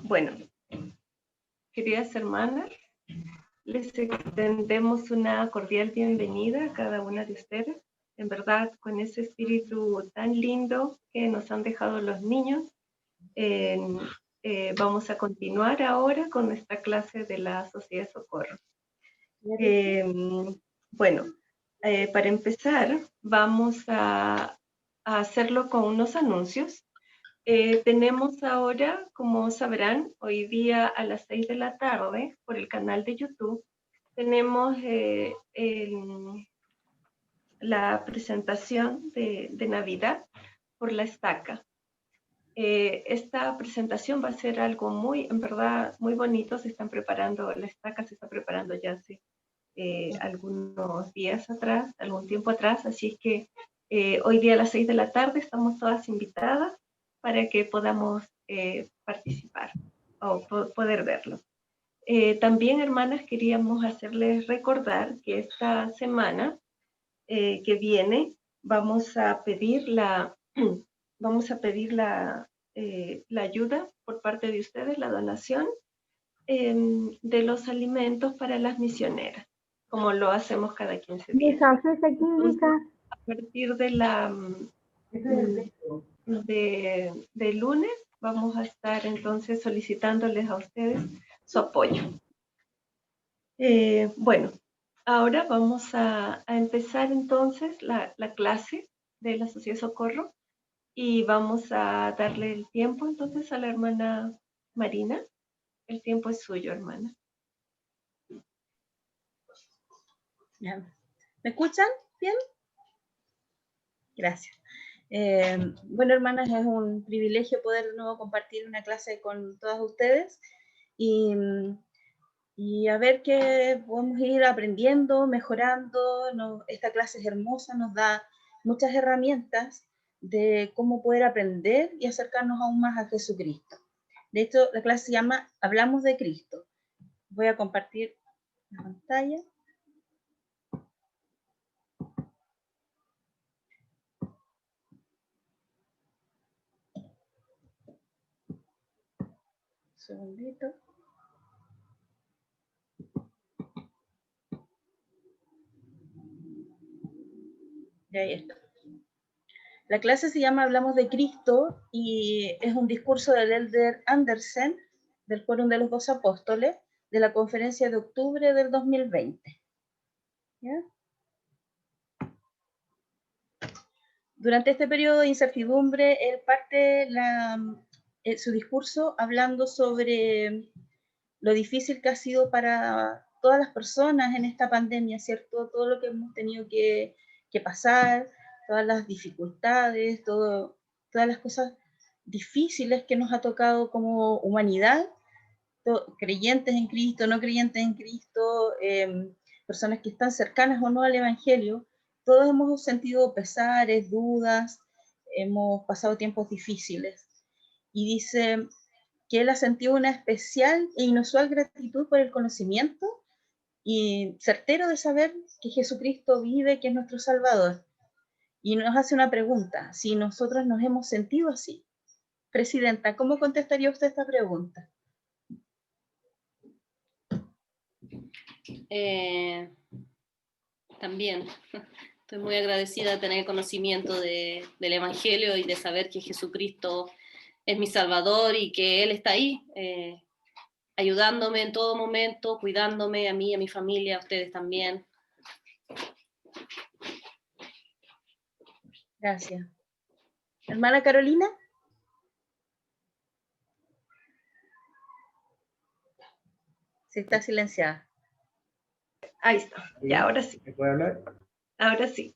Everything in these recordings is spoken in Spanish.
Bueno, queridas hermanas, les extendemos una cordial bienvenida a cada una de ustedes. En verdad, con ese espíritu tan lindo que nos han dejado los niños, vamos a continuar ahora con nuestra clase de la Sociedad de Socorro. Bueno, para empezar, vamos a hacerlo con unos anuncios. Tenemos ahora, como sabrán, hoy día a las 6 de la tarde, por el canal de YouTube, tenemos la presentación de Navidad por la estaca. Esta presentación va a ser algo muy, en verdad, muy bonito. Se están preparando, la estaca se está preparando ya hace algunos días atrás, algún tiempo atrás, así es que hoy día a las 6 de la tarde estamos todas invitadas para que podamos participar o poder verlo. También, hermanas, queríamos hacerles recordar que esta semana que viene vamos a pedir la ayuda por parte de ustedes, la donación de los alimentos para las misioneras, como lo hacemos cada 15 días. Entonces, a partir de de lunes vamos a estar entonces solicitándoles a ustedes su apoyo. Bueno, ahora vamos a empezar entonces la clase de la Sociedad Socorro y vamos a darle el tiempo entonces a la hermana Marina. El tiempo es suyo, hermana. ¿Me escuchan bien? Gracias. Bueno, hermanas, es un privilegio poder de nuevo compartir una clase con todas ustedes y a ver qué podemos ir aprendiendo, mejorando. Esta clase es hermosa, nos da muchas herramientas de cómo poder aprender y acercarnos aún más a Jesucristo. De hecho, la clase se llama Hablamos de Cristo. Voy a compartir la pantalla. Un segundito. Y ahí está. La clase se llama Hablamos de Cristo y es un discurso del Elder Andersen del Quórum de los 12 Apóstoles de la conferencia de octubre del 2020. ¿Ya? Durante este periodo de incertidumbre, él parte su discurso hablando sobre lo difícil que ha sido para todas las personas en esta pandemia, ¿cierto? Todo lo que hemos tenido que pasar, todas las dificultades, todas las cosas difíciles que nos ha tocado como humanidad, creyentes en Cristo, no creyentes en Cristo, personas que están cercanas o no al Evangelio. Todos hemos sentido pesares, dudas, hemos pasado tiempos difíciles. Y dice que él ha sentido una especial e inusual gratitud por el conocimiento y certero de saber que Jesucristo vive, que es nuestro Salvador. Y nos hace una pregunta, si nosotros nos hemos sentido así. Presidenta, ¿cómo contestaría usted esta pregunta? También estoy muy agradecida de tener conocimiento del Evangelio y de saber que Jesucristo es mi Salvador y que Él está ahí, ayudándome en todo momento, cuidándome a mí, a mi familia, a ustedes también. Gracias. Hermana Carolina. Sí, está silenciada. Ahí está, ya, ahora sí. ¿Me puede hablar? Ahora sí.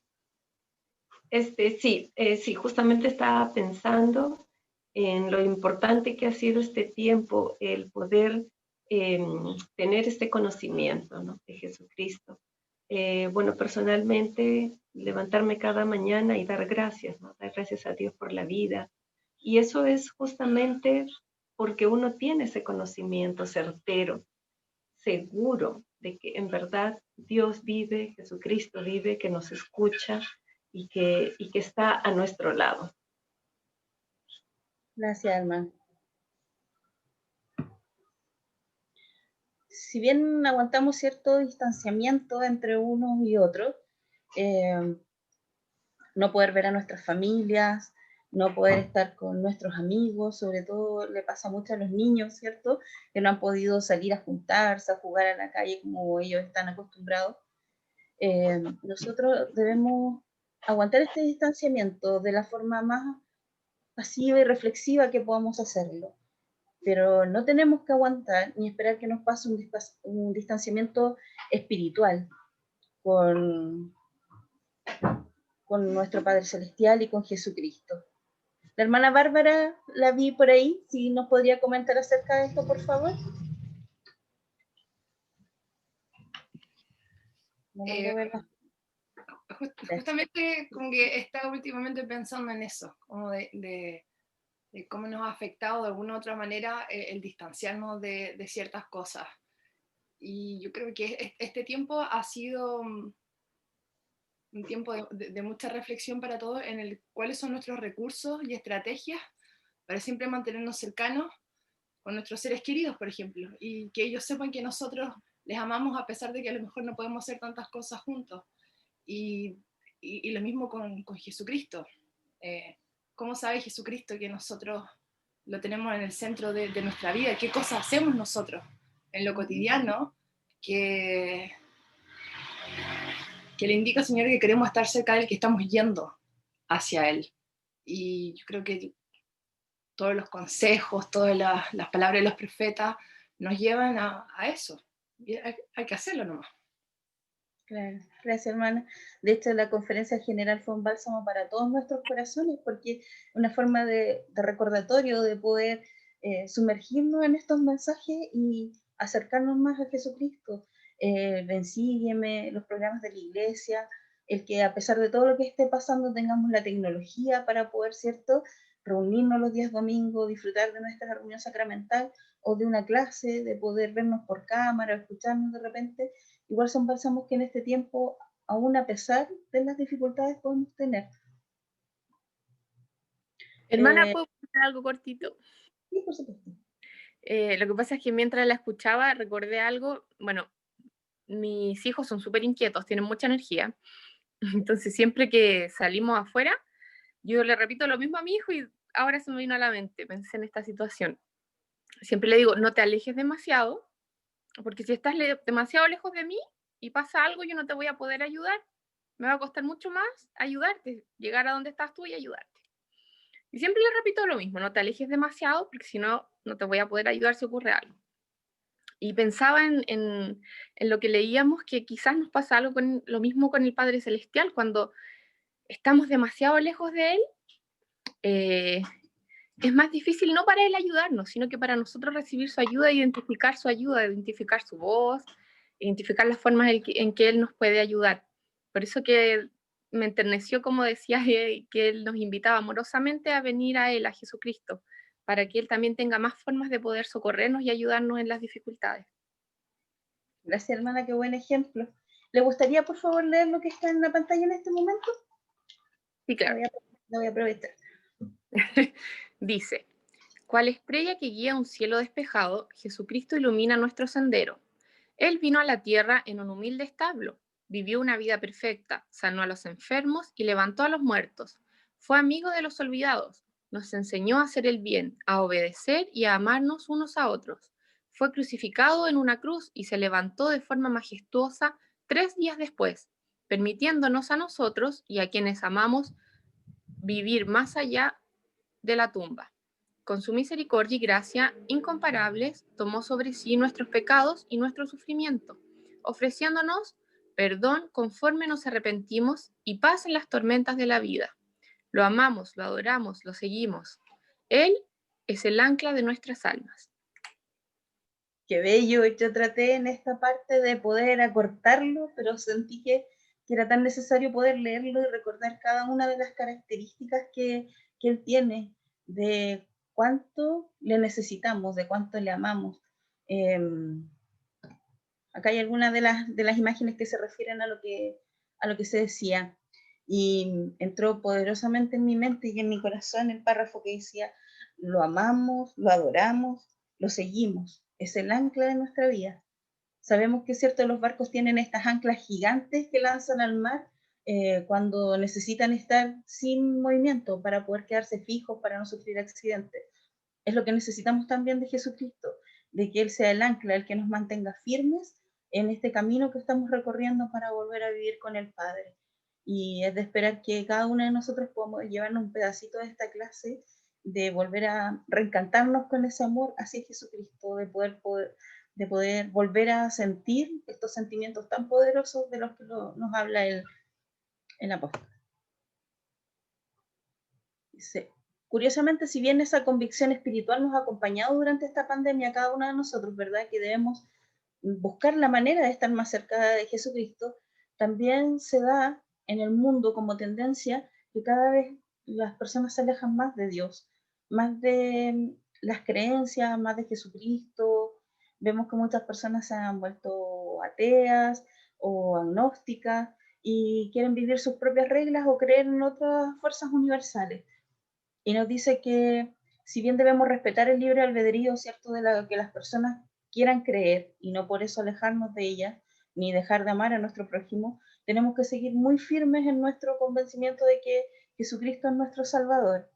Sí, justamente estaba pensando en lo importante que ha sido este tiempo, el poder tener este conocimiento, ¿no?, de Jesucristo. Bueno, personalmente, levantarme cada mañana y dar gracias, ¿no?, dar gracias a Dios por la vida. Y eso es justamente porque uno tiene ese conocimiento certero, seguro de que en verdad Dios vive, Jesucristo vive, que nos escucha y que está a nuestro lado. Gracias, hermano. si bien aguantamos cierto distanciamiento entre unos y otros, no poder ver a nuestras familias, no poder estar con nuestros amigos, sobre todo le pasa mucho a los niños, ¿cierto? Que no han podido salir a juntarse, a jugar a la calle como ellos están acostumbrados. Nosotros debemos aguantar este distanciamiento de la forma más pasiva y reflexiva que podamos hacerlo, pero no tenemos que aguantar ni esperar que nos pase un distanciamiento espiritual con, con nuestro Padre Celestial y con Jesucristo. La hermana Bárbara la vi por ahí, si nos podría comentar acerca de esto, por favor. Justamente como que he estado últimamente pensando en eso, como de cómo nos ha afectado de alguna u otra manera el distanciarnos de ciertas cosas. Y yo creo que este tiempo ha sido un tiempo de mucha reflexión para todos en el cuáles son nuestros recursos y estrategias para siempre mantenernos cercanos con nuestros seres queridos, por ejemplo, y que ellos sepan que nosotros les amamos a pesar de que a lo mejor no podemos hacer tantas cosas juntos. Y lo mismo con Jesucristo. ¿Cómo sabe Jesucristo que nosotros lo tenemos en el centro de nuestra vida? ¿Qué cosas hacemos nosotros en lo cotidiano que le indica al Señor que queremos estar cerca de Él, que estamos yendo hacia Él? Y yo creo que todos los consejos, todas las palabras de los profetas nos llevan a eso. Y hay que hacerlo nomás. Claro, gracias hermana. De hecho, la conferencia general fue un bálsamo para todos nuestros corazones, porque es una forma de recordatorio, de poder sumergirnos en estos mensajes y acercarnos más a Jesucristo. Ven, sígueme, los programas de la iglesia, el que a pesar de todo lo que esté pasando tengamos la tecnología para poder, ¿cierto?, reunirnos los días domingos, disfrutar de nuestra reunión sacramental o de una clase, de poder vernos por cámara, escucharnos de repente. Igual son bálsamos que en este tiempo, aún a pesar de las dificultades, podemos tener. Hermana, ¿puedo contar algo cortito? Sí, por supuesto. Lo que pasa es que mientras la escuchaba recordé algo. Bueno, mis hijos son súper inquietos, tienen mucha energía. Entonces siempre que salimos afuera, yo le repito lo mismo a mi hijo y ahora se me vino a la mente, pensé en esta situación. Siempre le digo, no te alejes demasiado, porque si estás demasiado lejos de mí y pasa algo, yo no te voy a poder ayudar. Me va a costar mucho más ayudarte, llegar a donde estás tú y ayudarte. Y siempre le repito lo mismo, no te alejes demasiado, porque si no, no te voy a poder ayudar si ocurre algo. Y pensaba en lo que leíamos, que quizás nos pasa algo lo mismo con el Padre Celestial, cuando estamos demasiado lejos de Él, es más difícil no para Él ayudarnos, sino que para nosotros recibir su ayuda, identificar su voz, identificar las formas en que Él nos puede ayudar. Por eso que me enterneció, como decía, que Él nos invitaba amorosamente a venir a Él, a Jesucristo, para que Él también tenga más formas de poder socorrernos y ayudarnos en las dificultades. Gracias, hermana, qué buen ejemplo. ¿Le gustaría, por favor, leer lo que está en la pantalla en este momento? Sí, claro. Lo voy a aprovechar. Dice, cual estrella que guía un cielo despejado, Jesucristo ilumina nuestro sendero. Él vino a la tierra en un humilde establo, vivió una vida perfecta, sanó a los enfermos y levantó a los muertos. Fue amigo de los olvidados, nos enseñó a hacer el bien, a obedecer y a amarnos unos a otros. Fue crucificado en una cruz y se levantó de forma majestuosa 3 días después, permitiéndonos a nosotros y a quienes amamos vivir más allá de la tumba. Con su misericordia y gracia incomparables, tomó sobre sí nuestros pecados y nuestro sufrimiento, ofreciéndonos perdón conforme nos arrepentimos y paz en las tormentas de la vida. Lo amamos, lo adoramos, lo seguimos. Él es el ancla de nuestras almas. Qué bello. Yo traté en esta parte de poder acortarlo, pero sentí que era tan necesario poder leerlo y recordar cada una de las características que él tiene, de cuánto le necesitamos, de cuánto le amamos. Acá hay algunas de las imágenes que se refieren a lo que se decía, y entró poderosamente en mi mente y en mi corazón el párrafo que decía: lo amamos, lo adoramos, lo seguimos, es el ancla de nuestra vida. Sabemos que es cierto, los barcos tienen estas anclas gigantes que lanzan al mar cuando necesitan estar sin movimiento para poder quedarse fijos, para no sufrir accidentes. Es lo que necesitamos también de Jesucristo, de que Él sea el ancla, el que nos mantenga firmes en este camino que estamos recorriendo para volver a vivir con el Padre. Y es de esperar que cada uno de nosotros podamos llevarnos un pedacito de esta clase, de volver a reencantarnos con ese amor hacia Jesucristo, de poder volver a sentir estos sentimientos tan poderosos de los que nos habla el apóstol. Dice, curiosamente, si bien esa convicción espiritual nos ha acompañado durante esta pandemia, cada uno de nosotros, ¿verdad? Que debemos buscar la manera de estar más cerca de Jesucristo, también se da en el mundo como tendencia que cada vez las personas se alejan más de Dios, más de las creencias, más de Jesucristo. Vemos que muchas personas se han vuelto ateas o agnósticas y quieren vivir sus propias reglas o creer en otras fuerzas universales. Y nos dice que si bien debemos respetar el libre albedrío, ¿cierto?, de que las personas quieran creer y no por eso alejarnos de ellas, ni dejar de amar a nuestro prójimo, tenemos que seguir muy firmes en nuestro convencimiento de que Jesucristo es nuestro Salvador.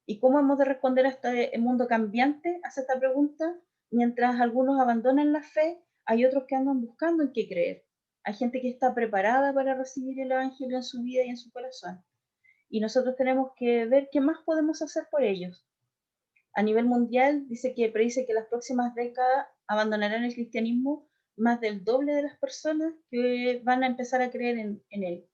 ¿Y cómo hemos de responder a este mundo cambiante? Hace esta pregunta. Mientras algunos abandonan la fe, hay otros que andan buscando en qué creer. Hay gente que está preparada para recibir el Evangelio en su vida y en su corazón. Y nosotros tenemos que ver qué más podemos hacer por ellos. A nivel mundial, predice que las próximas décadas abandonarán el cristianismo más del doble de las personas que van a empezar a creer en él.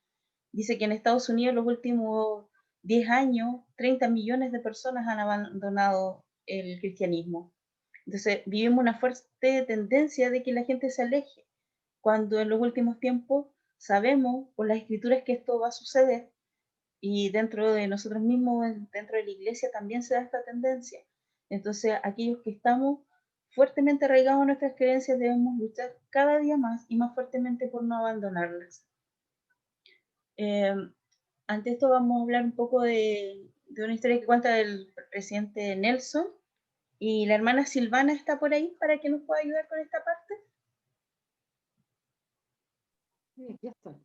Dice que en Estados Unidos los últimos 10 años, 30 millones de personas han abandonado el cristianismo. Entonces, vivimos una fuerte tendencia de que la gente se aleje, cuando en los últimos tiempos sabemos por las escrituras que esto va a suceder, y dentro de nosotros mismos, dentro de la iglesia, también se da esta tendencia. Entonces, aquellos que estamos fuertemente arraigados a nuestras creencias debemos luchar cada día más y más fuertemente por no abandonarlas. Ante esto vamos a hablar un poco de una historia que cuenta el presidente Nelson, y la hermana Silvana está por ahí para que nos pueda ayudar con esta parte. Sí, ya estoy.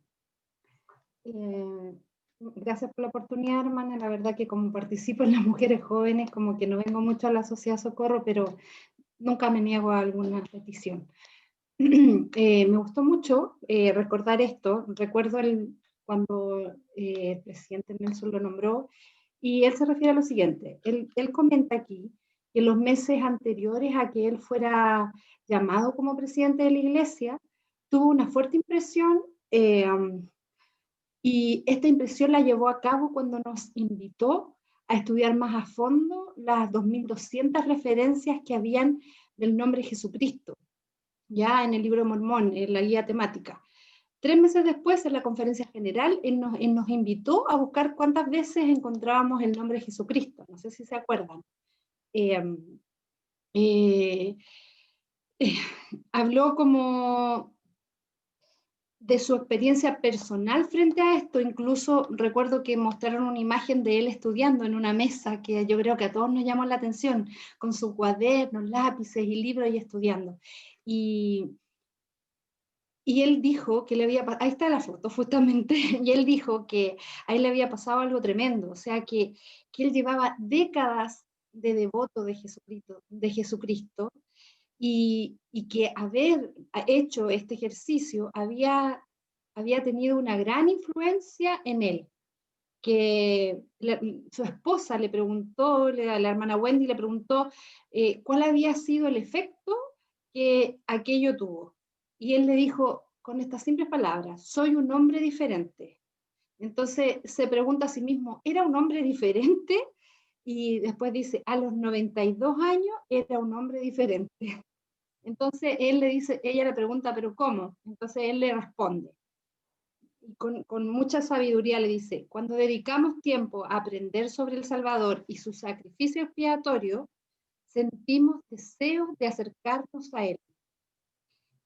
Gracias por la oportunidad, hermana. La verdad que como participo en las mujeres jóvenes, como que no vengo mucho a la Sociedad Socorro, pero nunca me niego a alguna petición. Me gustó mucho recordar esto. Recuerdo cuando el presidente Nelson lo nombró, y él se refiere a lo siguiente. Él comenta aquí que en los meses anteriores a que él fuera llamado como presidente de la iglesia, tuvo una fuerte impresión, y esta impresión la llevó a cabo cuando nos invitó a estudiar más a fondo las 2.200 referencias que habían del nombre Jesucristo, ya en el libro de Mormón, en la guía temática. 3 meses después, en la conferencia general, él nos invitó a buscar cuántas veces encontrábamos el nombre Jesucristo. No sé si se acuerdan. Habló como de su experiencia personal frente a esto. Incluso recuerdo que mostraron una imagen de él estudiando en una mesa que yo creo que a todos nos llamó la atención, con sus cuadernos, lápices y libros y estudiando. Y él dijo que le había pasado, ahí está la foto justamente, y él dijo que a él le había pasado algo tremendo, o sea que él llevaba décadas de devoto de Jesucristo, y que haber hecho este ejercicio había tenido una gran influencia en él, que su esposa le preguntó, la hermana Wendy le preguntó cuál había sido el efecto que aquello tuvo. Y él le dijo con estas simples palabras: soy un hombre diferente. Entonces se pregunta a sí mismo, ¿era un hombre diferente? Y después dice, a los 92 años era un hombre diferente. Entonces ella le pregunta, ¿pero cómo? Entonces él le responde, y con mucha sabiduría le dice: cuando dedicamos tiempo a aprender sobre el Salvador y su sacrificio expiatorio, sentimos deseos de acercarnos a Él.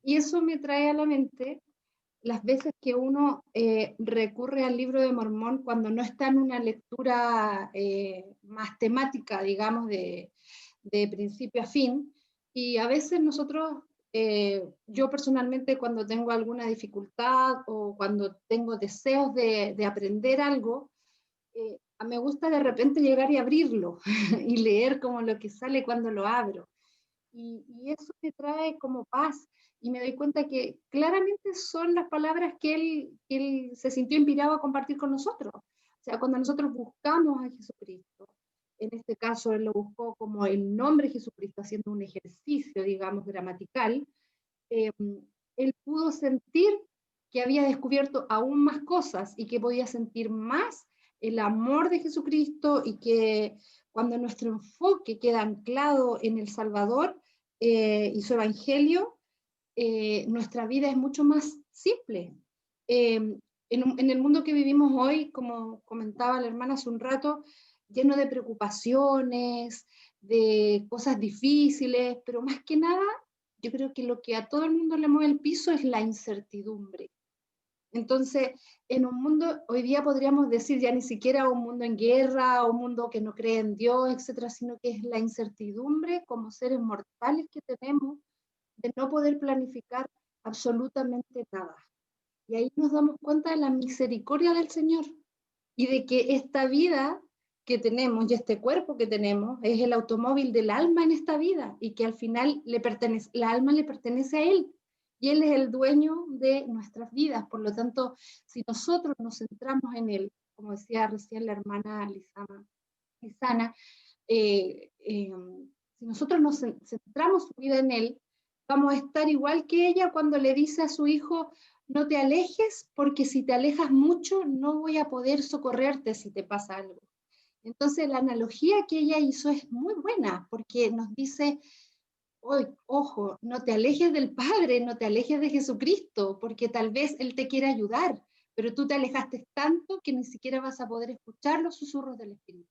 Y eso me trae a la mente las veces que uno recurre al libro de Mormón cuando no está en una lectura más temática, digamos, de principio a fin, y a veces nosotros Yo personalmente cuando tengo alguna dificultad o cuando tengo deseos de aprender algo, me gusta de repente llegar y abrirlo y leer como lo que sale cuando lo abro. Y eso me trae como paz. Y me doy cuenta que claramente son las palabras que él se sintió inspirado a compartir con nosotros. O sea, cuando nosotros buscamos a Jesucristo, en este caso él lo buscó como el nombre de Jesucristo, haciendo un ejercicio, digamos, gramatical, él pudo sentir que había descubierto aún más cosas y que podía sentir más el amor de Jesucristo, y que cuando nuestro enfoque queda anclado en el Salvador y su Evangelio, nuestra vida es mucho más simple. En el mundo que vivimos hoy, como comentaba la hermana hace un rato, lleno de preocupaciones, de cosas difíciles, pero más que nada, yo creo que lo que a todo el mundo le mueve el piso es la incertidumbre. Entonces, en un mundo, hoy día podríamos decir ya ni siquiera un mundo en guerra, o un mundo que no cree en Dios, etcétera, sino que es la incertidumbre como seres mortales que tenemos de no poder planificar absolutamente nada. Y ahí nos damos cuenta de la misericordia del Señor y de que esta vida que tenemos y este cuerpo que tenemos es el automóvil del alma en esta vida, y que al final la alma le pertenece a Él. Y Él es el dueño de nuestras vidas. Por lo tanto, si nosotros nos centramos en Él, como decía recién la hermana Lisana, si nosotros nos centramos su vida en Él, vamos a estar igual que ella cuando le dice a su hijo: no te alejes, porque si te alejas mucho no voy a poder socorrerte si te pasa algo. Entonces la analogía que ella hizo es muy buena, porque nos dice: ojo, no te alejes del Padre, no te alejes de Jesucristo, porque tal vez Él te quiere ayudar, pero tú te alejaste tanto que ni siquiera vas a poder escuchar los susurros del Espíritu.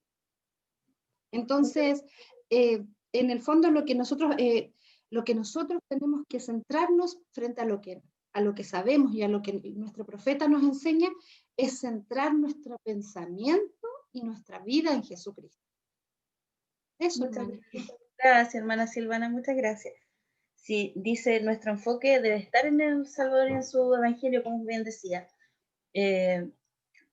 Entonces, en el fondo lo que nosotros tenemos que centrarnos frente a lo que sabemos y a lo que nuestro profeta nos enseña, es centrar nuestro pensamiento y nuestra vida en Jesucristo. Eso, hermana. Gracias, hermana Silvana, muchas gracias. Sí, dice, nuestro enfoque debe estar en el Salvador y en su Evangelio, como bien decía.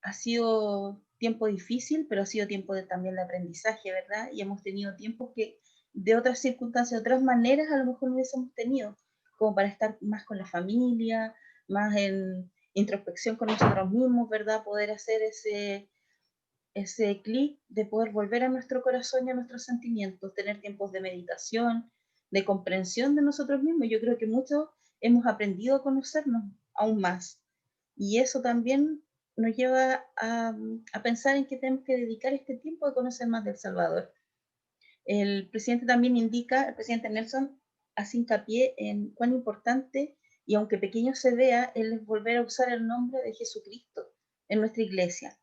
Ha sido tiempo difícil, pero ha sido tiempo también de aprendizaje, ¿verdad? Y hemos tenido tiempos que de otras circunstancias, de otras maneras, a lo mejor no hubiésemos tenido, como para estar más con la familia, más en introspección con nosotros mismos, ¿verdad? Poder hacer ese clic de poder volver a nuestro corazón y a nuestros sentimientos, tener tiempos de meditación, de comprensión de nosotros mismos. Yo creo que muchos hemos aprendido a conocernos aún más. Y eso también nos lleva a pensar en que tenemos que dedicar este tiempo a conocer más del Salvador. El presidente también indica, el presidente Nelson hace hincapié en cuán importante, y aunque pequeño se vea, es volver a usar el nombre de Jesucristo en nuestra iglesia,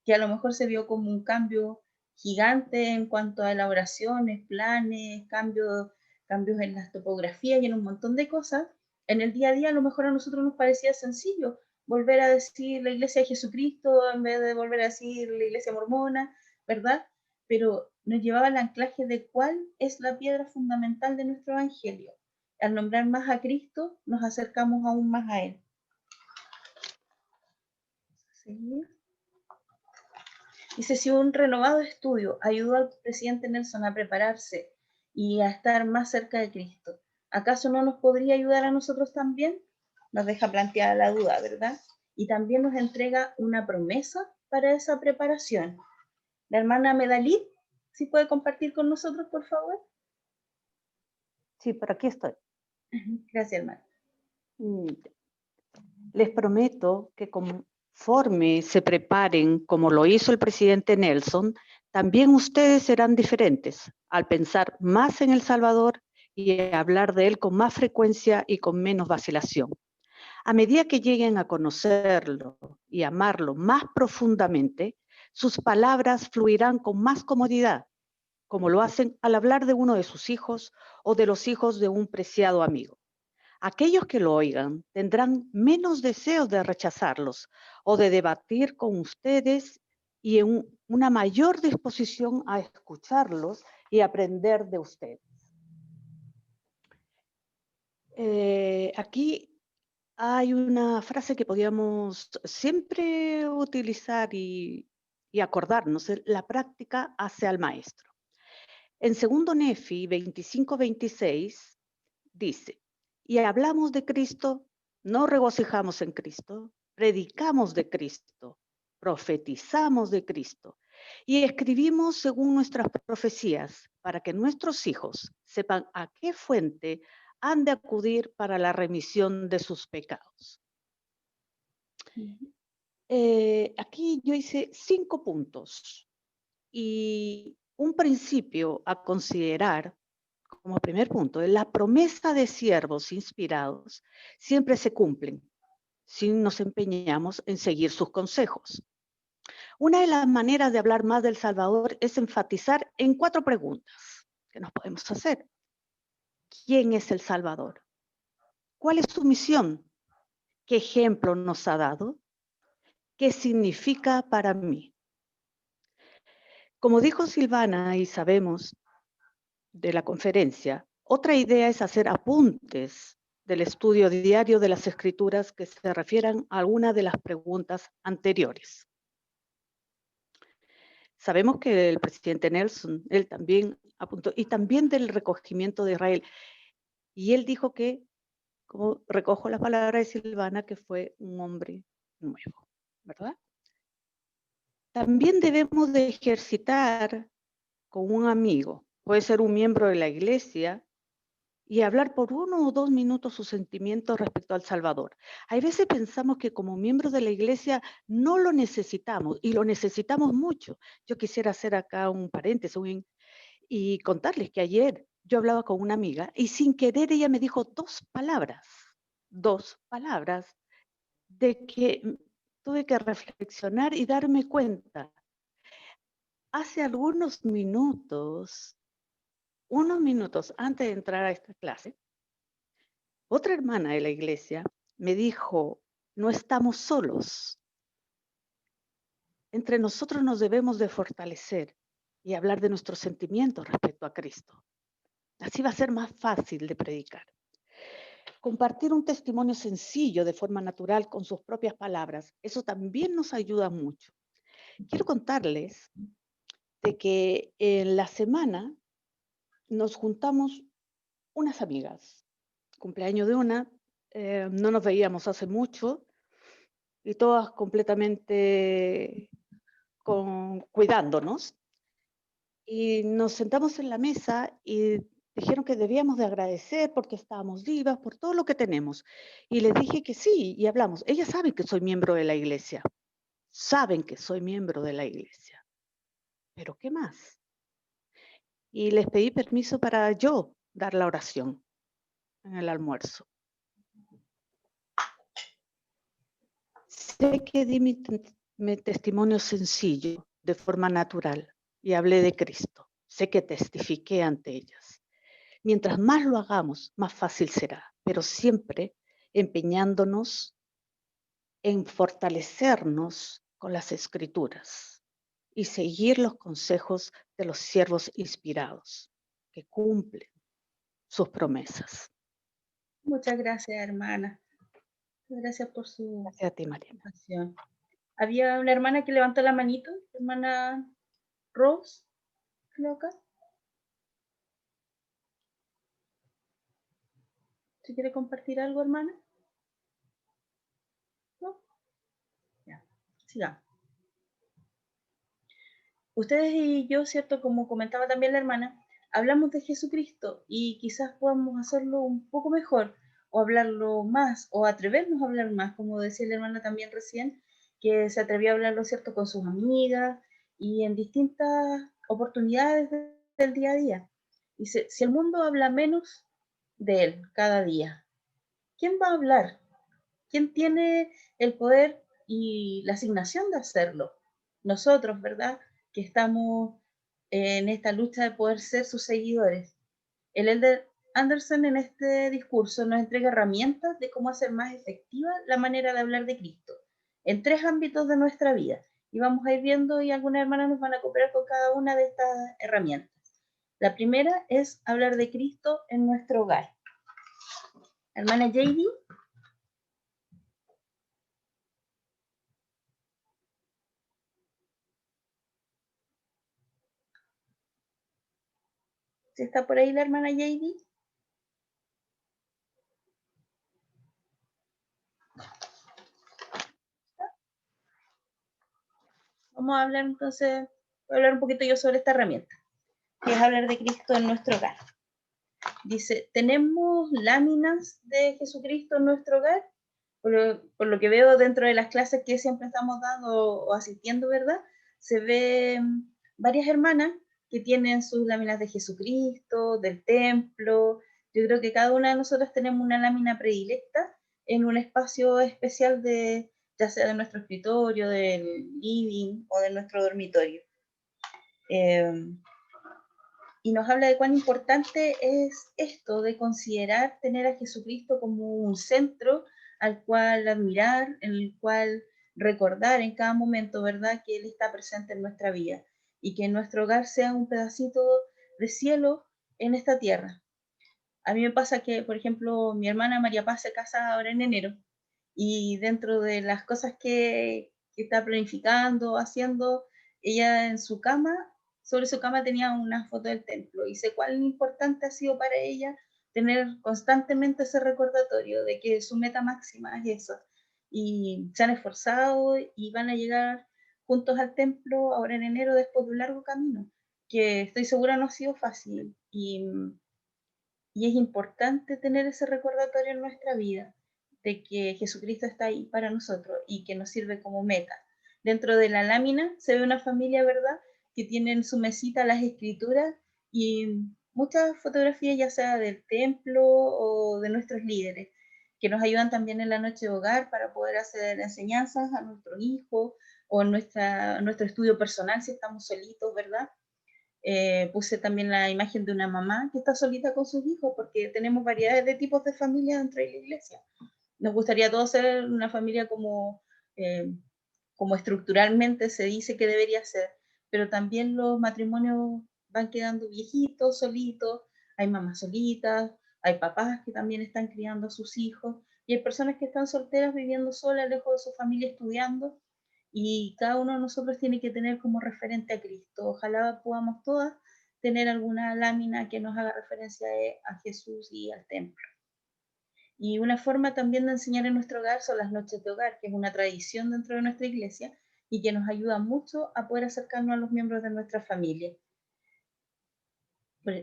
que a lo mejor se vio como un cambio gigante en cuanto a elaboraciones, planes, cambios en las topografías y en un montón de cosas. En el día a día a lo mejor a nosotros nos parecía sencillo volver a decir la iglesia de Jesucristo en vez de volver a decir la iglesia mormona, ¿verdad? Pero nos llevaba al anclaje de cuál es la piedra fundamental de nuestro evangelio. Al nombrar más a Cristo, nos acercamos aún más a Él. ¿Sí? Dice, si un renovado estudio ayudó al presidente Nelson a prepararse y a estar más cerca de Cristo, ¿acaso no nos podría ayudar a nosotros también? Nos deja planteada la duda, ¿verdad? Y también nos entrega una promesa para esa preparación. La hermana Medalit, ¿sí puede compartir con nosotros, por favor? Sí, por aquí estoy. Gracias, hermana. Les prometo que conforme se preparen, como lo hizo el presidente Nelson, también ustedes serán diferentes al pensar más en El Salvador y hablar de él con más frecuencia y con menos vacilación. A medida que lleguen a conocerlo y amarlo más profundamente, sus palabras fluirán con más comodidad, como lo hacen al hablar de uno de sus hijos o de los hijos de un preciado amigo. Aquellos que lo oigan tendrán menos deseos de rechazarlos o de debatir con ustedes, y una mayor disposición a escucharlos y aprender de ustedes. Aquí hay una frase que podíamos siempre utilizar y acordarnos, la práctica hace al maestro. En segundo Nefi 25-26 dice, y hablamos de Cristo, no regocijamos en Cristo, predicamos de Cristo, profetizamos de Cristo y escribimos según nuestras profecías para que nuestros hijos sepan a qué fuente han de acudir para la remisión de sus pecados. Aquí yo hice 5 puntos y un principio a considerar como primer punto es la promesa de siervos inspirados siempre se cumplen si nos empeñamos en seguir sus consejos. Una de las maneras de hablar más del Salvador es enfatizar en 4 preguntas que nos podemos hacer. ¿Quién es el Salvador? ¿Cuál es su misión? ¿Qué ejemplo nos ha dado? ¿Qué significa para mí? Como dijo Silvana y sabemos de la conferencia, otra idea es hacer apuntes del estudio diario de las escrituras que se refieran a alguna de las preguntas anteriores. Sabemos que el presidente Nelson, él también apuntó, y también del recogimiento de Israel. Y él dijo que, como recojo la palabra de Silvana, que fue un hombre nuevo, ¿verdad? También debemos de ejercitar con un amigo, puede ser un miembro de la iglesia, y hablar por 1 o 2 minutos sus sentimientos respecto al Salvador. Hay veces pensamos que como miembros de la iglesia no lo necesitamos y lo necesitamos mucho. Yo quisiera hacer acá un paréntesis y contarles que ayer yo hablaba con una amiga y sin querer ella me dijo 2 palabras de que tuve que reflexionar y darme cuenta. Hace algunos minutos, unos minutos antes de entrar a esta clase, otra hermana de la iglesia me dijo, no estamos solos. Entre nosotros nos debemos de fortalecer y hablar de nuestros sentimientos respecto a Cristo. Así va a ser más fácil de predicar. Compartir un testimonio sencillo de forma natural con sus propias palabras, eso también nos ayuda mucho. Quiero contarles de que en la semana nos juntamos unas amigas. Cumpleaños de una, no nos veíamos hace mucho y todas completamente cuidándonos. Y nos sentamos en la mesa y dijeron que debíamos de agradecer porque estábamos vivas, por todo lo que tenemos. Y les dije que sí, y hablamos. Ellas saben que soy miembro de la iglesia. Saben que soy miembro de la iglesia. ¿Pero qué más? Y les pedí permiso para yo dar la oración en el almuerzo. Sé que di mi testimonio sencillo, de forma natural, y hablé de Cristo. Sé que testifiqué ante ellas. Mientras más lo hagamos, más fácil será, pero siempre empeñándonos en fortalecernos con las Escrituras y seguir los consejos de los siervos inspirados, que cumplen sus promesas. Muchas gracias, hermana. Gracias por su Gracias a ti, Mariana. participación. Había una hermana que levantó la manito, hermana Rose, creo acá. ¿Se quiere compartir algo, hermana? ¿No? Ya, sigamos. Ustedes y yo, ¿cierto? Como comentaba también la hermana, hablamos de Jesucristo y quizás podamos hacerlo un poco mejor o hablarlo más o atrevernos a hablar más, como decía la hermana también recién, que se atrevió a hablarlo, ¿cierto? Con sus amigas y en distintas oportunidades del día a día. Dice, si el mundo habla menos de él cada día, ¿quién va a hablar? ¿Quién tiene el poder y la asignación de hacerlo? Nosotros, ¿verdad? Que estamos en esta lucha de poder ser sus seguidores. El Elder Anderson en este discurso nos entrega herramientas de cómo hacer más efectiva la manera de hablar de Cristo en 3 ámbitos de nuestra vida. Y vamos a ir viendo y algunas hermanas nos van a cooperar con cada una de estas herramientas. La primera es hablar de Cristo en nuestro hogar. Hermana JD. ¿Sí está por ahí la hermana JD? Vamos a hablar entonces, voy a hablar un poquito yo sobre esta herramienta, que es hablar de Cristo en nuestro hogar. Dice, ¿tenemos láminas de Jesucristo en nuestro hogar? Por lo que veo dentro de las clases que siempre estamos dando o asistiendo, ¿verdad? Se ven varias hermanas que tienen sus láminas de Jesucristo, del templo. Yo creo que cada una de nosotros tenemos una lámina predilecta en un espacio especial de, ya sea de nuestro escritorio, del living o de nuestro dormitorio. Y nos habla de cuán importante es esto de considerar tener a Jesucristo como un centro al cual admirar, en el cual recordar en cada momento, ¿verdad?, que Él está presente en nuestra vida y que nuestro hogar sea un pedacito de cielo en esta tierra. A mí me pasa que, por ejemplo, mi hermana María Paz se casa ahora en enero y dentro de las cosas que está planificando, haciendo, ella en su cama, sobre su cama tenía una foto del templo y sé cuán importante ha sido para ella tener constantemente ese recordatorio de que su meta máxima es eso. Y se han esforzado y van a llegar juntos al templo ahora en enero después de un largo camino, que estoy segura no ha sido fácil. Y es importante tener ese recordatorio en nuestra vida, de que Jesucristo está ahí para nosotros y que nos sirve como meta. Dentro de la lámina se ve una familia, ¿verdad?, que tiene en su mesita las escrituras y muchas fotografías, ya sea del templo o de nuestros líderes, que nos ayudan también en la noche de hogar para poder hacer enseñanzas a nuestros hijos o en nuestro estudio personal si estamos solitos, ¿verdad? Puse también la imagen de una mamá que está solita con sus hijos, porque tenemos variedades de tipos de familia dentro de la iglesia. Nos gustaría todos ser una familia como estructuralmente se dice que debería ser, pero también los matrimonios van quedando viejitos, solitos, hay mamás solitas, hay papás que también están criando a sus hijos, y hay personas que están solteras viviendo solas, lejos de su familia, estudiando, y cada uno de nosotros tiene que tener como referente a Cristo. Ojalá podamos todas tener alguna lámina que nos haga referencia a Jesús y al templo. Y una forma también de enseñar en nuestro hogar son las noches de hogar, que es una tradición dentro de nuestra iglesia y que nos ayuda mucho a poder acercarnos a los miembros de nuestra familia.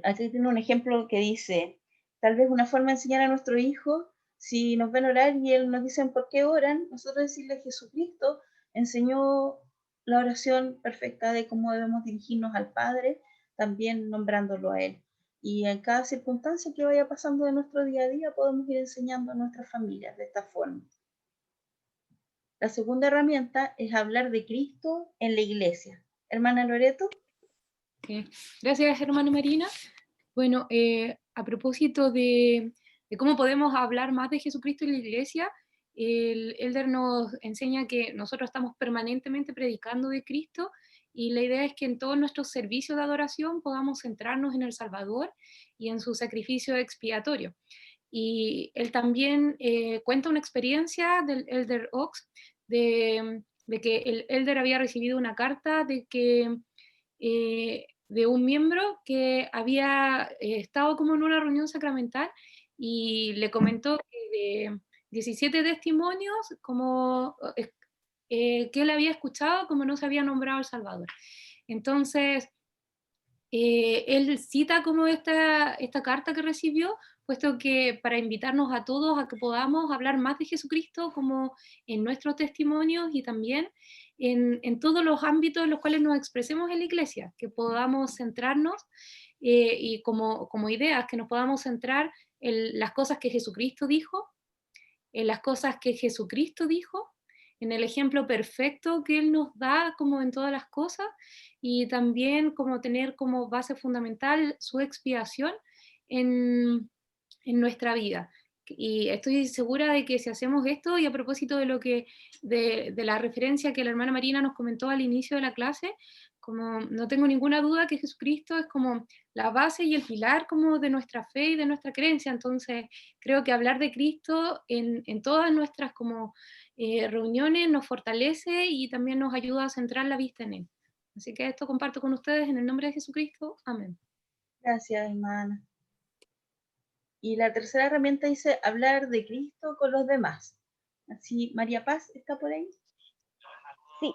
Aquí tiene un ejemplo que dice, tal vez una forma de enseñar a nuestro hijo, si nos ven orar y él nos dicen por qué oran, nosotros decirle a Jesucristo enseñó la oración perfecta de cómo debemos dirigirnos al Padre, también nombrándolo a Él. Y en cada circunstancia que vaya pasando de nuestro día a día podemos ir enseñando a nuestras familias de esta forma. La segunda herramienta es hablar de Cristo en la iglesia. Hermana Loreto. Gracias, hermana Marina. Bueno, a propósito de cómo podemos hablar más de Jesucristo en la iglesia, el Elder nos enseña que nosotros estamos permanentemente predicando de Cristo y la idea es que en todos nuestros servicios de adoración podamos centrarnos en el Salvador y en su sacrificio expiatorio. Y él también cuenta una experiencia del Elder Ox de que el Elder había recibido una carta de que de un miembro que había estado como en una reunión sacramental y le comentó que de 17 testimonios como que él había escuchado como no se había nombrado al Salvador. Entonces, él cita como esta carta que recibió, puesto que para invitarnos a todos a que podamos hablar más de Jesucristo como en nuestros testimonios y también en todos los ámbitos en los cuales nos expresemos en la iglesia, que podamos centrarnos y como ideas, que nos podamos centrar en las cosas que Jesucristo dijo, en las cosas que Jesucristo dijo, en el ejemplo perfecto que Él nos da como en todas las cosas y también como tener como base fundamental su expiación en nuestra vida. Y estoy segura de que si hacemos esto, y a propósito de lo que de la referencia que la hermana Marina nos comentó al inicio de la clase, como no tengo ninguna duda que Jesucristo es como la base y el pilar como de nuestra fe y de nuestra creencia. Entonces creo que hablar de Cristo en todas nuestras como reuniones nos fortalece y también nos ayuda a centrar la vista en Él. Así que esto comparto con ustedes en el nombre de Jesucristo. Amén. Gracias, hermana. Y la tercera herramienta dice hablar de Cristo con los demás. Así, María Paz está por ahí. Sí,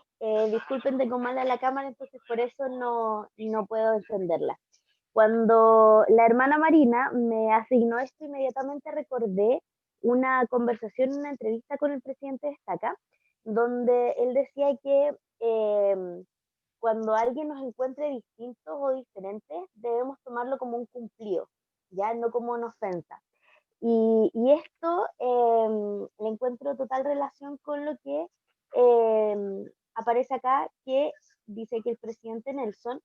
disculpen, tengo mala la cámara, entonces por eso no puedo encenderla. Cuando la hermana Marina me asignó esto, inmediatamente recordé una conversación, una entrevista con el presidente de Estaca, donde él decía que cuando alguien nos encuentre distintos o diferentes, debemos tomarlo como un cumplido, ya no como una ofensa. Y esto le encuentro total relación con lo que aparece acá, que dice que el presidente Nelson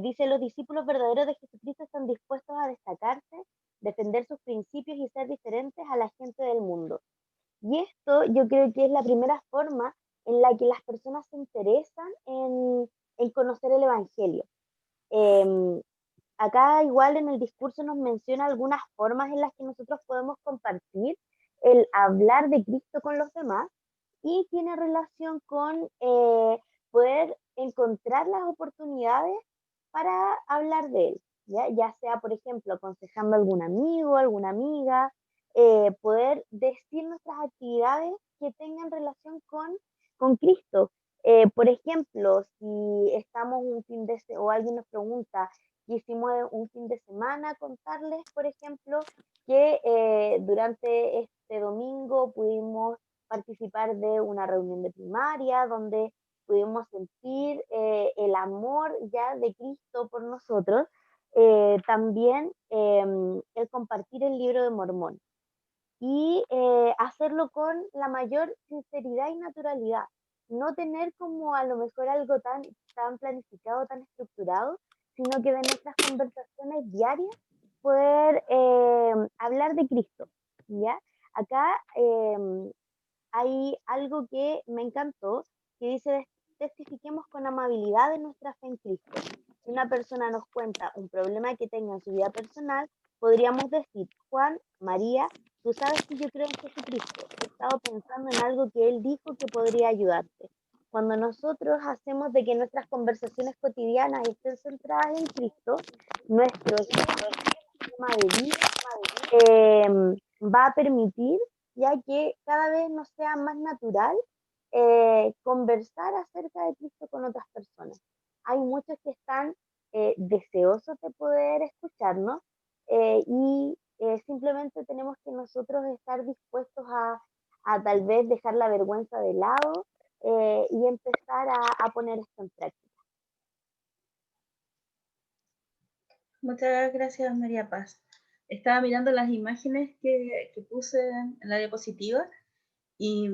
dice: los discípulos verdaderos de Jesucristo están dispuestos a destacarse, defender sus principios y ser diferentes a la gente del mundo. Y esto yo creo que es la primera forma en la que las personas se interesan en conocer el Evangelio. Acá igual en el discurso nos menciona algunas formas en las que nosotros podemos compartir el hablar de Cristo con los demás, y tiene relación con poder encontrar las oportunidades para hablar de él, ya sea, por ejemplo, aconsejando a algún amigo, alguna amiga, poder decir nuestras actividades que tengan relación con Cristo. Por ejemplo, si estamos un fin de semana o alguien nos pregunta qué hicimos un fin de semana, contarles, por ejemplo, que durante este domingo pudimos participar de una reunión de primaria donde pudimos sentir el amor ya de Cristo por nosotros. También el compartir el libro de Mormón y hacerlo con la mayor sinceridad y naturalidad. No tener como a lo mejor algo tan planificado, tan estructurado, sino que de nuestras conversaciones diarias poder hablar de Cristo, ¿ya? Acá hay algo que me encantó, que dice: testifiquemos con amabilidad de nuestra fe en Cristo. Si una persona nos cuenta un problema que tenga en su vida personal, podríamos decir: Juan, María, tú sabes que yo creo en Jesucristo. He estado pensando en algo que Él dijo que podría ayudarte. Cuando nosotros hacemos de que nuestras conversaciones cotidianas estén centradas en Cristo, nuestro sistema de vida va a permitir ya que cada vez nos sea más natural conversar acerca de Cristo con otras personas. Hay muchos que están deseosos de poder escucharnos y simplemente tenemos que nosotros estar dispuestos a tal vez dejar la vergüenza de lado y empezar a poner esto en práctica. Muchas gracias, María Paz. Estaba mirando las imágenes que puse en la diapositiva y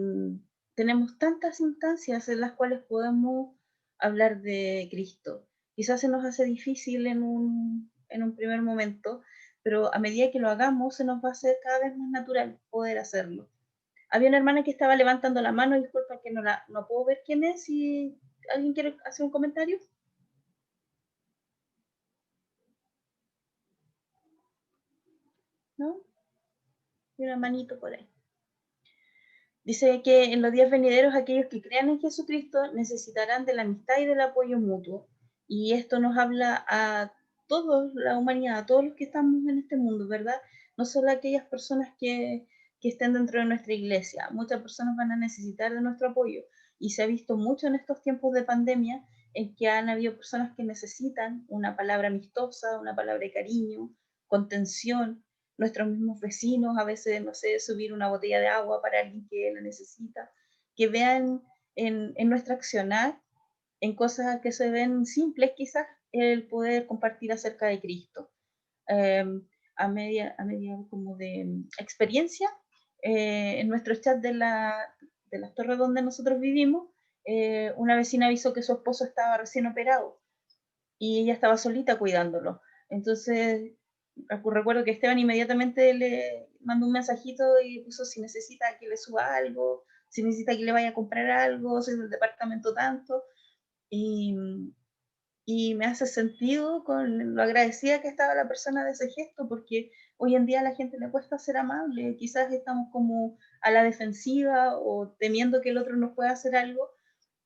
tenemos tantas instancias en las cuales podemos hablar de Cristo. Quizás se nos hace difícil en un primer momento, pero a medida que lo hagamos se nos va a hacer cada vez más natural poder hacerlo. Había una hermana que estaba levantando la mano, disculpa que no puedo ver quién es, si alguien quiere hacer un comentario. ¿No? Y una manito por ahí. Dice que en los días venideros aquellos que crean en Jesucristo necesitarán de la amistad y del apoyo mutuo. Y esto nos habla a toda la humanidad, a todos los que estamos en este mundo, ¿verdad? No solo a aquellas personas que estén dentro de nuestra iglesia. Muchas personas van a necesitar de nuestro apoyo. Y se ha visto mucho en estos tiempos de pandemia en que han habido personas que necesitan una palabra amistosa, una palabra de cariño, contención. Nuestros mismos vecinos, a veces, no sé, subir una botella de agua para alguien que la necesita, que vean en nuestra accionar, en cosas que se ven simples quizás, el poder compartir acerca de Cristo. A media como de experiencia, en nuestro chat de las torres donde nosotros vivimos, una vecina avisó que su esposo estaba recién operado y ella estaba solita cuidándolo. Entonces, recuerdo que Esteban inmediatamente le mandó un mensajito y puso si necesita que le suba algo, si necesita que le vaya a comprar algo, si es del departamento tanto. Y y me hace sentido con lo agradecida que estaba la persona de ese gesto, porque hoy en día a la gente le cuesta ser amable, quizás estamos como a la defensiva o temiendo que el otro nos pueda hacer algo,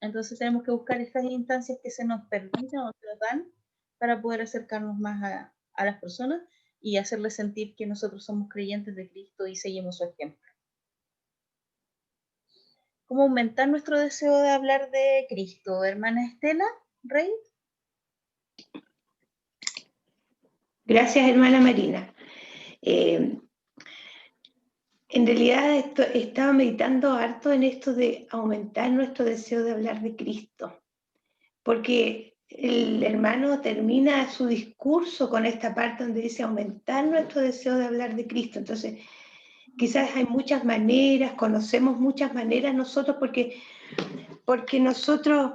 entonces tenemos que buscar estas instancias que se nos permiten o nos dan para poder acercarnos más a las personas y hacerles sentir que nosotros somos creyentes de Cristo y seguimos su ejemplo. ¿Cómo aumentar nuestro deseo de hablar de Cristo? Hermana Estela, Rey. Gracias, hermana Marina. En realidad estaba meditando harto en esto de aumentar nuestro deseo de hablar de Cristo, porque el hermano termina su discurso con esta parte donde dice aumentar nuestro deseo de hablar de Cristo. Entonces, quizás hay muchas maneras, conocemos muchas maneras nosotros, porque nosotros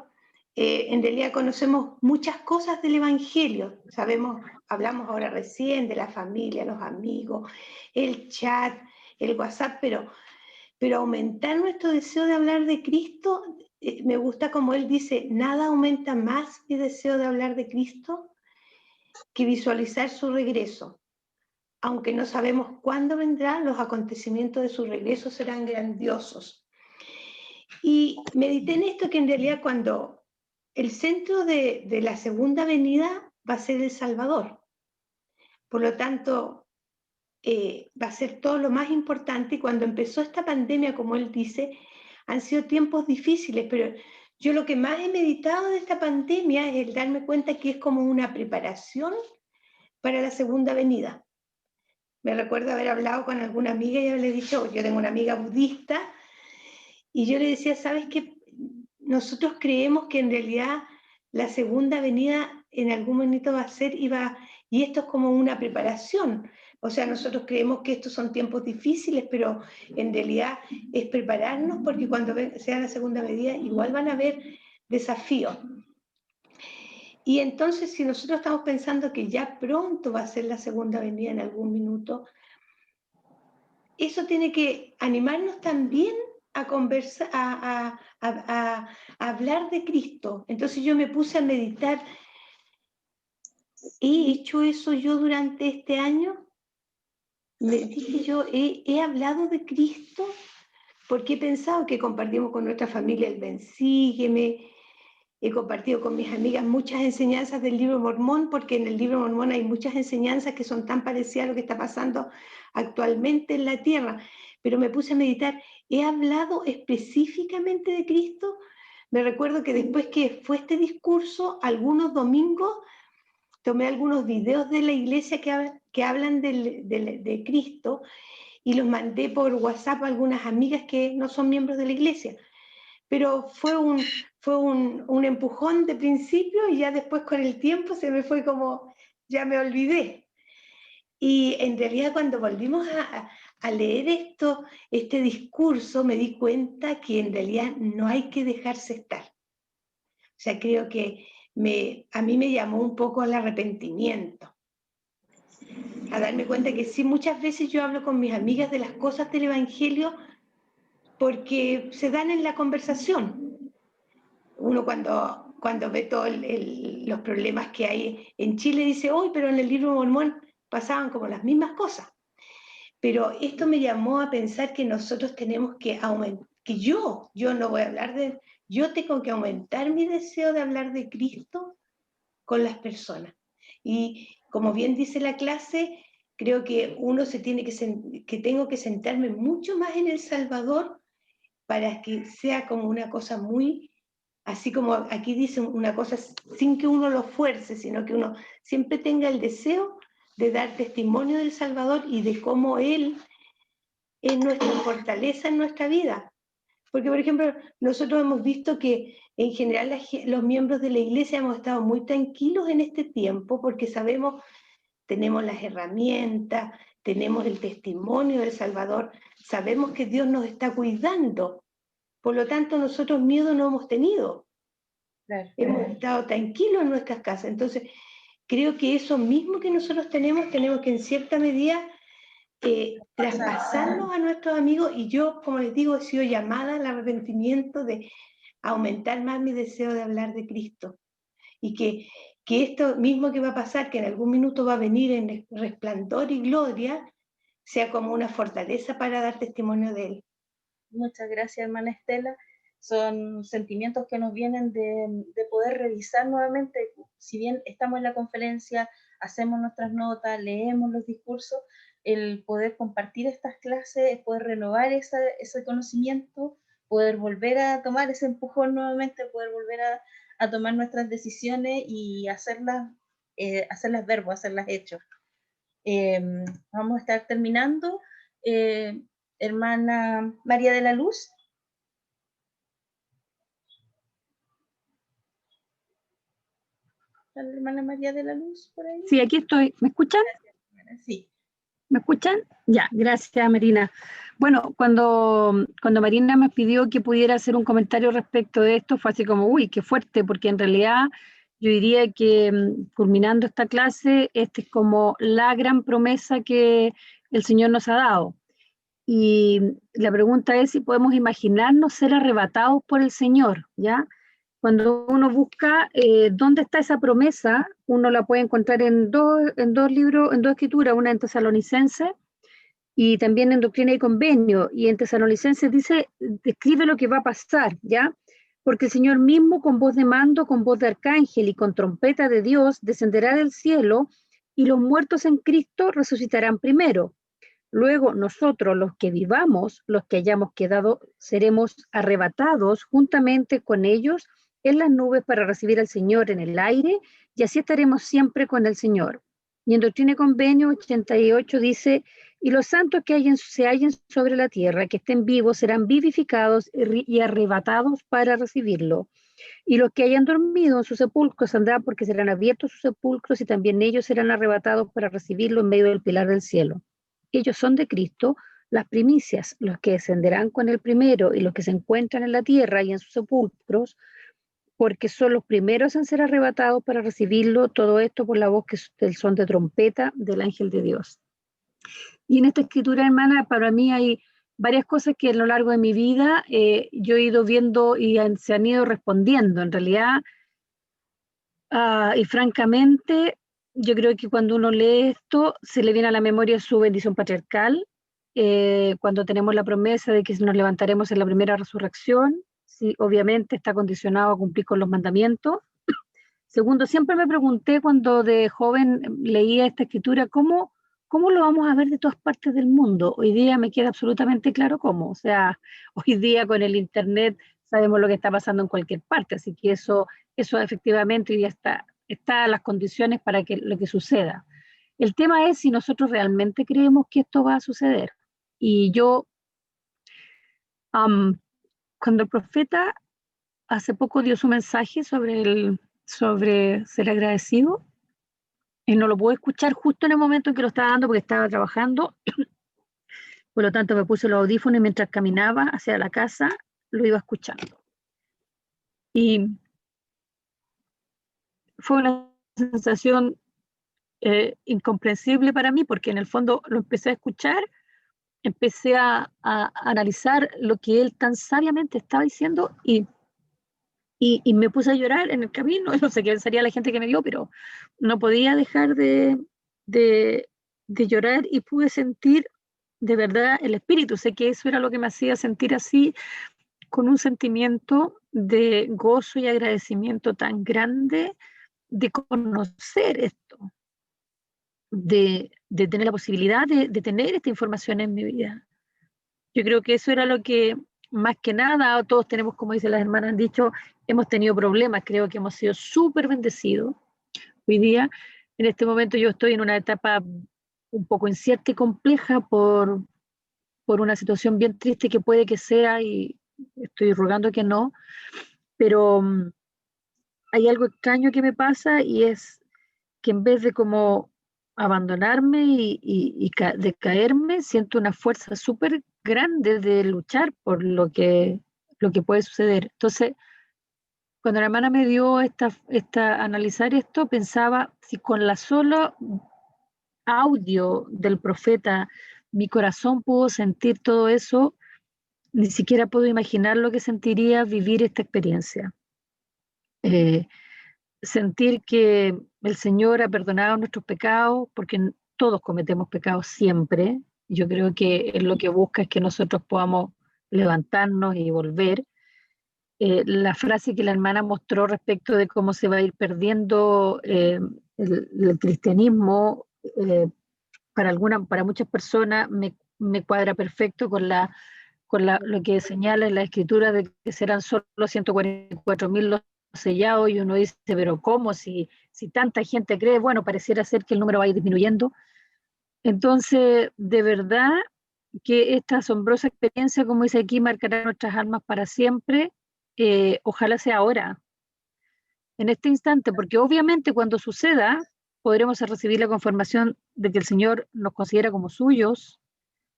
en realidad conocemos muchas cosas del Evangelio. Sabemos, hablamos ahora recién de la familia, los amigos, el chat, el WhatsApp, pero aumentar nuestro deseo de hablar de Cristo, me gusta como él dice, nada aumenta más mi deseo de hablar de Cristo que visualizar su regreso. Aunque no sabemos cuándo vendrá, los acontecimientos de su regreso serán grandiosos. Y medité en esto, que en realidad cuando el centro de la segunda venida va a ser El Salvador. Por lo tanto, va a ser todo lo más importante. Y cuando empezó esta pandemia, como él dice, han sido tiempos difíciles, pero yo lo que más he meditado de esta pandemia es el darme cuenta que es como una preparación para la segunda venida. Me recuerdo haber hablado con alguna amiga y haberle dicho, yo tengo una amiga budista, y yo le decía, ¿sabes qué? Nosotros creemos que en realidad la segunda venida en algún momento va a ser, y esto es como una preparación. O sea, nosotros creemos que estos son tiempos difíciles, pero en realidad es prepararnos, porque cuando sea la segunda venida igual van a haber desafíos. Y entonces, si nosotros estamos pensando que ya pronto va a ser la segunda venida en algún minuto, eso tiene que animarnos también a conversar, a hablar de Cristo. Entonces yo me puse a meditar, ¿he hecho eso yo durante este año? Me dije yo, ¿he hablado de Cristo? Porque he pensado que compartimos con nuestra familia el Ven, Sígueme, he compartido con mis amigas muchas enseñanzas del libro Mormón, porque en el libro Mormón hay muchas enseñanzas que son tan parecidas a lo que está pasando actualmente en la tierra. Pero me puse a meditar, ¿he hablado específicamente de Cristo? Me recuerdo que después que fue este discurso, algunos domingos tomé algunos videos de la iglesia que hablan de Cristo y los mandé por WhatsApp a algunas amigas que no son miembros de la iglesia. Pero fue un empujón de principio y ya después con el tiempo se me fue como, ya me olvidé. Y en realidad cuando volvimos a leer este discurso, me di cuenta que en realidad no hay que dejarse estar. O sea, creo que a mí me llamó un poco al arrepentimiento, a darme cuenta que sí, muchas veces yo hablo con mis amigas de las cosas del Evangelio porque se dan en la conversación. Uno cuando ve todos los problemas que hay en Chile dice, hoy, pero en el libro Mormón pasaban como las mismas cosas. Pero esto me llamó a pensar que nosotros tenemos que aumentar, que yo no voy a hablar yo tengo que aumentar mi deseo de hablar de Cristo con las personas. Y como bien dice la clase, creo que tengo que sentarme mucho más en El Salvador para que sea como una cosa muy, así como aquí dicen, una cosa sin que uno lo fuerce, sino que uno siempre tenga el deseo de dar testimonio del Salvador y de cómo Él es nuestra fortaleza en nuestra vida. Porque, por ejemplo, nosotros hemos visto que en general los miembros de la iglesia hemos estado muy tranquilos en este tiempo porque sabemos, tenemos las herramientas, tenemos el testimonio del Salvador, sabemos que Dios nos está cuidando. Por lo tanto, nosotros miedo no hemos tenido. Claro. Hemos estado tranquilos en nuestras casas. Entonces, creo que eso mismo que nosotros tenemos que en cierta medida traspasarnos a nuestros amigos, y yo, como les digo, he sido llamada al arrepentimiento de aumentar más mi deseo de hablar de Cristo, y que esto mismo que va a pasar, que en algún minuto va a venir en resplandor y gloria, sea como una fortaleza para dar testimonio de Él. Muchas gracias, hermana Estela. Son sentimientos que nos vienen de poder revisar nuevamente, si bien estamos en la conferencia, hacemos nuestras notas, leemos los discursos, el poder compartir estas clases, poder renovar ese conocimiento, poder volver a tomar ese empujón nuevamente, poder volver a tomar nuestras decisiones y hacerlas verbo, hacerlas hechos. Vamos a estar terminando. Hermana María de la Luz. ¿La hermana María de la Luz por ahí? Sí, aquí estoy. ¿Me escuchan? Gracias, sí. ¿Me escuchan? Ya, gracias, Marina. Bueno, cuando Marina me pidió que pudiera hacer un comentario respecto de esto, fue así como, uy, qué fuerte, porque en realidad yo diría que culminando esta clase, esta es como la gran promesa que el Señor nos ha dado. Y la pregunta es si podemos imaginarnos ser arrebatados por el Señor, ¿ya? Cuando uno busca dónde está esa promesa, uno la puede encontrar en dos libros, en dos escrituras, una en Tesalonicenses y también en Doctrina y Convenio. Y en Tesalonicenses describe lo que va a pasar, ¿ya? Porque el Señor mismo con voz de mando, con voz de arcángel y con trompeta de Dios descenderá del cielo y los muertos en Cristo resucitarán primero. Luego nosotros, los que vivamos, los que hayamos quedado, seremos arrebatados juntamente con ellos en las nubes para recibir al Señor en el aire, y así estaremos siempre con el Señor. Y en Doctrina y Convenio 88 dice, y los santos que se hallen sobre la tierra, que estén vivos, serán vivificados y arrebatados para recibirlo. Y los que hayan dormido en sus sepulcros saldrán, porque serán abiertos sus sepulcros, y también ellos serán arrebatados para recibirlo en medio del pilar del cielo. Ellos son de Cristo, las primicias, los que descenderán con el primero y los que se encuentran en la tierra y en sus sepulcros, porque son los primeros en ser arrebatados para recibirlo, todo esto por la voz del son de trompeta del ángel de Dios. Y en esta escritura, hermana, para mí hay varias cosas que a lo largo de mi vida yo he ido viendo y se han ido respondiendo. En realidad, y francamente, yo creo que cuando uno lee esto, se le viene a la memoria su bendición patriarcal, cuando tenemos la promesa de que nos levantaremos en la primera resurrección, sí, obviamente está condicionado a cumplir con los mandamientos. Segundo, siempre me pregunté cuando de joven leía esta escritura, ¿cómo lo vamos a ver de todas partes del mundo? Hoy día me queda absolutamente claro cómo. O sea, hoy día con el internet sabemos lo que está pasando en cualquier parte, así que eso efectivamente hoy día está las condiciones para que lo que suceda. El tema es si nosotros realmente creemos que esto va a suceder. Y yo, cuando el profeta hace poco dio su mensaje sobre ser agradecido, y no lo pude escuchar justo en el momento en que lo estaba dando porque estaba trabajando, por lo tanto me puse los audífonos y mientras caminaba hacia la casa lo iba escuchando. Y fue una sensación incomprensible para mí, porque en el fondo lo empecé a escuchar, empecé a analizar lo que él tan sabiamente estaba diciendo y me puse a llorar en el camino. No sé qué pensaría la gente que me vio, pero no podía dejar de llorar y pude sentir de verdad el espíritu. Sé que eso era lo que me hacía sentir así, con un sentimiento de gozo y agradecimiento tan grande de conocer esto, de tener la posibilidad de tener esta información en mi vida. Yo creo que eso era lo que, más que nada, todos tenemos, como dicen las hermanas, han dicho, hemos tenido problemas, creo que hemos sido súper bendecidos. Hoy día, en este momento yo estoy en una etapa un poco incierta y compleja por una situación bien triste que puede que sea, y estoy rogando que no, pero hay algo extraño que me pasa, y es que en vez de como abandonarme y de caerme, siento una fuerza súper grande de luchar por lo que puede suceder. Entonces, cuando la hermana me dio analizar esto, pensaba si con la solo audio del profeta mi corazón pudo sentir todo eso, ni siquiera puedo imaginar lo que sentiría vivir esta experiencia. sentir que el Señor ha perdonado nuestros pecados, porque todos cometemos pecados siempre. Yo creo que Él lo que busca es que nosotros podamos levantarnos y volver. La frase que la hermana mostró respecto de cómo se va a ir perdiendo el cristianismo, para muchas personas me cuadra perfecto con lo que señala en la escritura de que serán solo 144.000 los sellados, y uno dice, pero ¿cómo? Si tanta gente cree, bueno, pareciera ser que el número va a ir disminuyendo. Entonces, de verdad que esta asombrosa experiencia, como dice aquí, marcará nuestras almas para siempre. Ojalá sea ahora, en este instante, porque obviamente cuando suceda, podremos recibir la confirmación de que el Señor nos considera como suyos,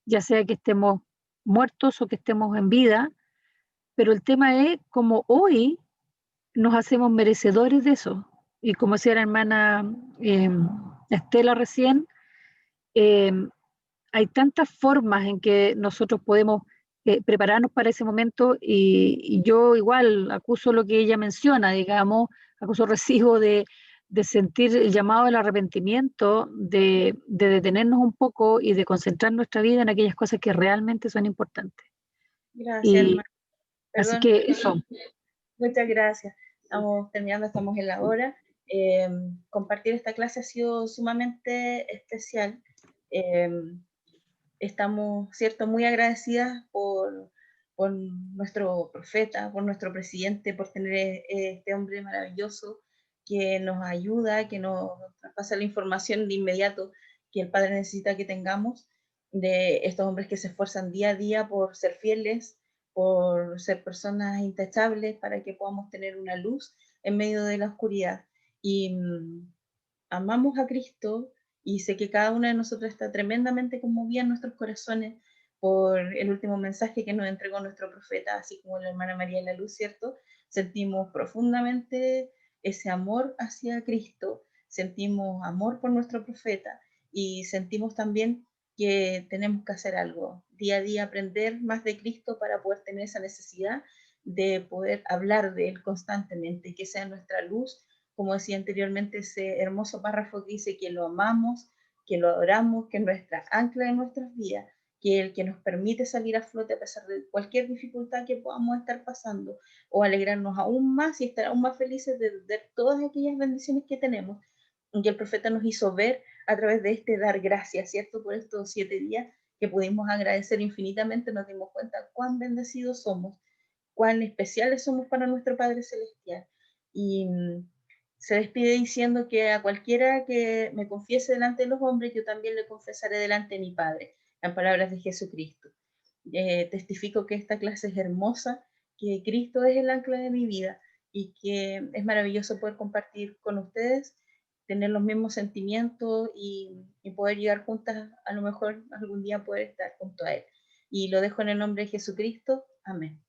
ya sea que estemos muertos o que estemos en vida, pero el tema es como hoy nos hacemos merecedores de eso. Y como decía la hermana Estela recién, hay tantas formas en que nosotros podemos prepararnos para ese momento, y yo igual acuso lo que ella menciona, digamos, recibo de sentir el llamado al arrepentimiento, de detenernos un poco y de concentrar nuestra vida en aquellas cosas que realmente son importantes. Gracias, hermano. Así que eso. Muchas gracias. Estamos terminando, estamos en la hora. Compartir esta clase ha sido sumamente especial. Estamos, cierto, muy agradecidas por nuestro profeta, por nuestro presidente, por tener este hombre maravilloso que nos ayuda, que nos pasa la información de inmediato que el Padre necesita que tengamos, de estos hombres que se esfuerzan día a día por ser fieles, por ser personas intachables, para que podamos tener una luz en medio de la oscuridad. Y amamos a Cristo, y sé que cada una de nosotros está tremendamente conmovida en nuestros corazones por el último mensaje que nos entregó nuestro profeta, así como la hermana María de la Luz, ¿cierto? Sentimos profundamente ese amor hacia Cristo, sentimos amor por nuestro profeta, y sentimos también que tenemos que hacer algo, día a día aprender más de Cristo para poder tener esa necesidad de poder hablar de Él constantemente, y que sea nuestra luz, como decía anteriormente, ese hermoso párrafo que dice que lo amamos, que lo adoramos, que es nuestra ancla en nuestras vidas, que el que nos permite salir a flote a pesar de cualquier dificultad que podamos estar pasando, o alegrarnos aún más y estar aún más felices de ver todas aquellas bendiciones que tenemos, que el profeta nos hizo ver a través de este dar gracias, ¿cierto? Por estos 7 días que pudimos agradecer infinitamente, nos dimos cuenta cuán bendecidos somos, cuán especiales somos para nuestro Padre Celestial. Y se despide diciendo que a cualquiera que me confiese delante de los hombres, yo también le confesaré delante de mi Padre, en palabras de Jesucristo. Testifico que esta clase es hermosa, que Cristo es el ancla de mi vida, y que es maravilloso poder compartir con ustedes, tener los mismos sentimientos, y poder llegar juntas, a lo mejor algún día poder estar junto a Él. Y lo dejo en el nombre de Jesucristo. Amén.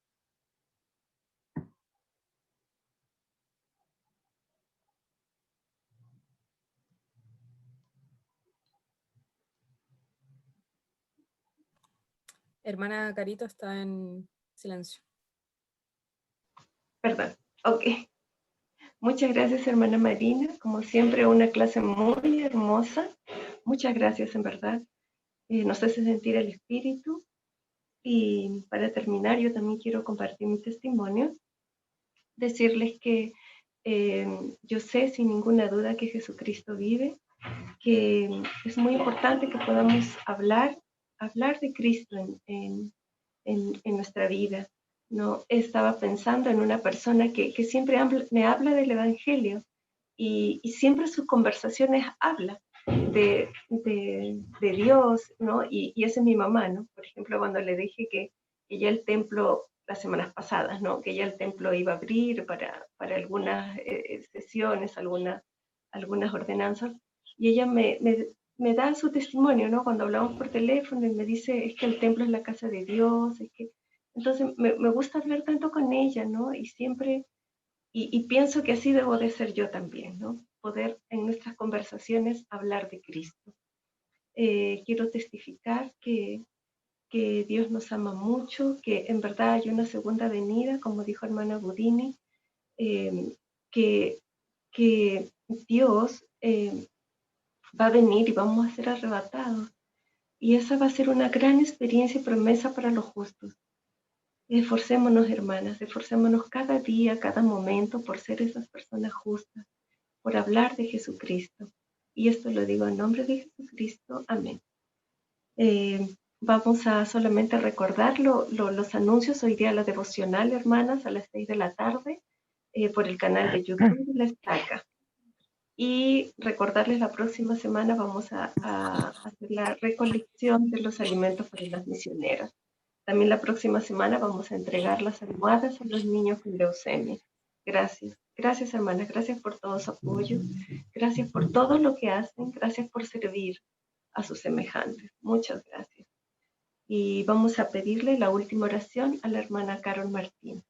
Hermana Carito está en silencio. Perdón, ok. Muchas gracias, hermana Marina. Como siempre, una clase muy hermosa. Muchas gracias, en verdad. Nos hace sentir el espíritu. Y para terminar, yo también quiero compartir mi testimonio. Decirles que yo sé sin ninguna duda que Jesucristo vive, que es muy importante que podamos hablar de Cristo en nuestra vida. No estaba pensando en una persona que siempre me habla del Evangelio, y siempre sus conversaciones habla de Dios, ¿no? Y esa es mi mamá, ¿no? Por ejemplo, cuando le dije que ya el templo, las semanas pasadas, ¿no? Que ya el templo iba a abrir para algunas sesiones, algunas ordenanzas, y ella me da su testimonio, ¿no? Cuando hablamos por teléfono, y me dice, es que el templo es la casa de Dios, es que... Entonces me gusta hablar tanto con ella, ¿no? Y siempre, y pienso que así debo de ser yo también, ¿no? Poder en nuestras conversaciones hablar de Cristo. Quiero testificar que Dios nos ama mucho, que en verdad hay una segunda venida, como dijo hermana Budini, que que Dios va a venir y vamos a ser arrebatados. Y esa va a ser una gran experiencia y promesa para los justos. Esforcémonos, hermanas, esforcémonos cada día, cada momento por ser esas personas justas, por hablar de Jesucristo. Y esto lo digo en nombre de Jesucristo. Amén. Vamos a solamente recordar los anuncios. Hoy día la devocional, hermanas, a las 6 de la tarde, por el canal de YouTube de La Estaca. Y recordarles, la próxima semana vamos a hacer la recolección de los alimentos para las misioneras. También la próxima semana vamos a entregar las almohadas a los niños con leucemia. Gracias. Gracias, hermanas. Gracias por todo su apoyo. Gracias por todo lo que hacen. Gracias por servir a sus semejantes. Muchas gracias. Y vamos a pedirle la última oración a la hermana Carol Martín.